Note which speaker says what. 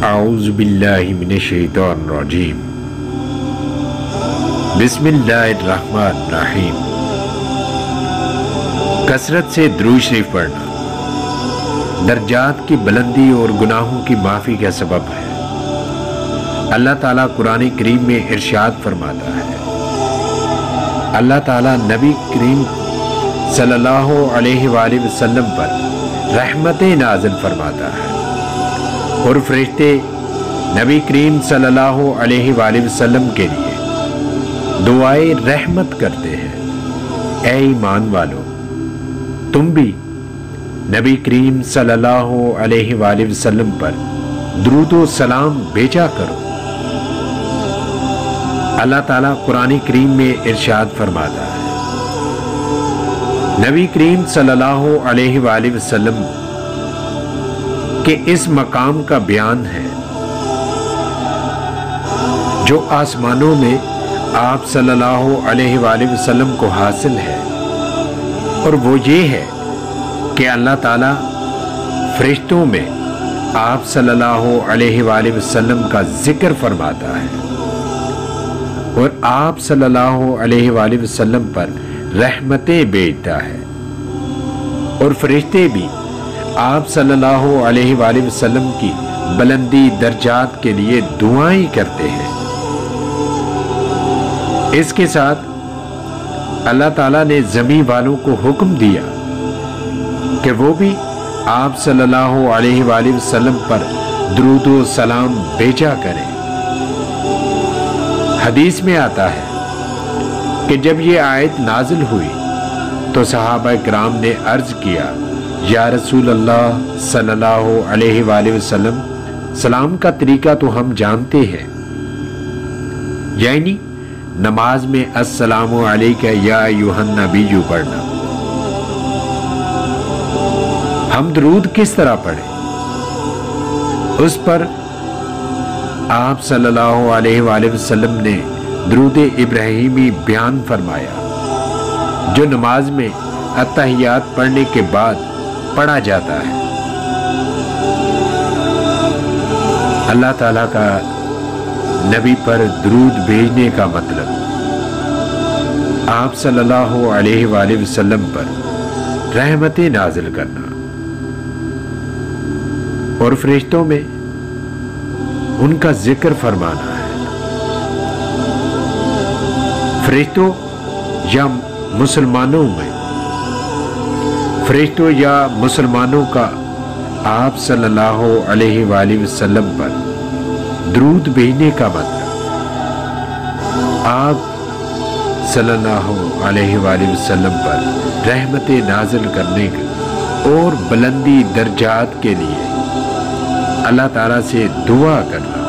Speaker 1: اعوذ باللہ من الشیطان الرجیم بسم اللہ الرحمن الرحیم۔ کثرت سے درود شریف پڑھنا درجات کی بلندی اور گناہوں کی معافی کا سبب ہے۔ اللہ تعالیٰ قرآن کریم میں ارشاد فرماتا ہے، اللہ تعالیٰ نبی کریم صلی اللہ علیہ وآلہ وسلم پر رحمتیں نازل فرماتا ہے اور فرشتے نبی کریم صلی اللہ علیہ وآلہ وسلم کے لیے دعائے رحمت کرتے ہیں۔ اے ایمان والو، تم بھی نبی کریم صلی اللہ علیہ وآلہ وسلم پر درود و سلام بھیجا کرو۔ اللہ تعالیٰ قرآن کریم میں ارشاد فرماتا ہے، نبی کریم صلی اللہ علیہ وآلہ وسلم کہ اس مقام کا بیان ہے جو آسمانوں میں آپ صلی اللہ علیہ وآلہ وسلم کو حاصل ہے، اور وہ یہ ہے کہ اللہ تعالیٰ فرشتوں میں آپ صلی اللہ علیہ وآلہ وسلم کا ذکر فرماتا ہے اور آپ صلی اللہ علیہ وآلہ وسلم پر رحمتیں بھیجتا ہے، اور فرشتے بھی آپ صلی اللہ علیہ وآلہ وسلم کی بلندی درجات کے لیے دعائیں کرتے ہیں۔ اس کے ساتھ اللہ تعالیٰ نے زمین والوں کو حکم دیا کہ وہ بھی آپ صلی اللہ علیہ وآلہ وسلم پر درود و سلام بھیجا کریں۔ حدیث میں آتا ہے کہ جب یہ آیت نازل ہوئی تو صحابہ کرام نے عرض کیا، یا رسول اللہ صلی اللہ علیہ وآلہ وسلم، سلام کا طریقہ تو ہم جانتے ہیں، یعنی نماز میں السلام علیکہ یا ایھا النبی پڑھنا۔ ہم درود کس طرح پڑھیں؟ اس پر آپ صلی اللہ علیہ وآلہ وسلم نے درود ابراہیمی بیان فرمایا جو نماز میں اتحیات پڑھنے کے بعد پڑھا جاتا ہے۔ اللہ تعالیٰ کا نبی پر درود بھیجنے کا مطلب آپ صلی اللہ علیہ وآلہ وسلم پر رحمتیں نازل کرنا اور فرشتوں میں ان کا ذکر فرمانا ہے۔ فرشتوں یا مسلمانوں کا آپ صلی اللہ علیہ وآلہ وسلم پر درود بھیجنے کا مطلب آپ صلی اللہ علیہ وآلہ وسلم پر رحمتیں نازل کرنے اور بلندی درجات کے لیے اللہ تعالیٰ سے دعا کرنا۔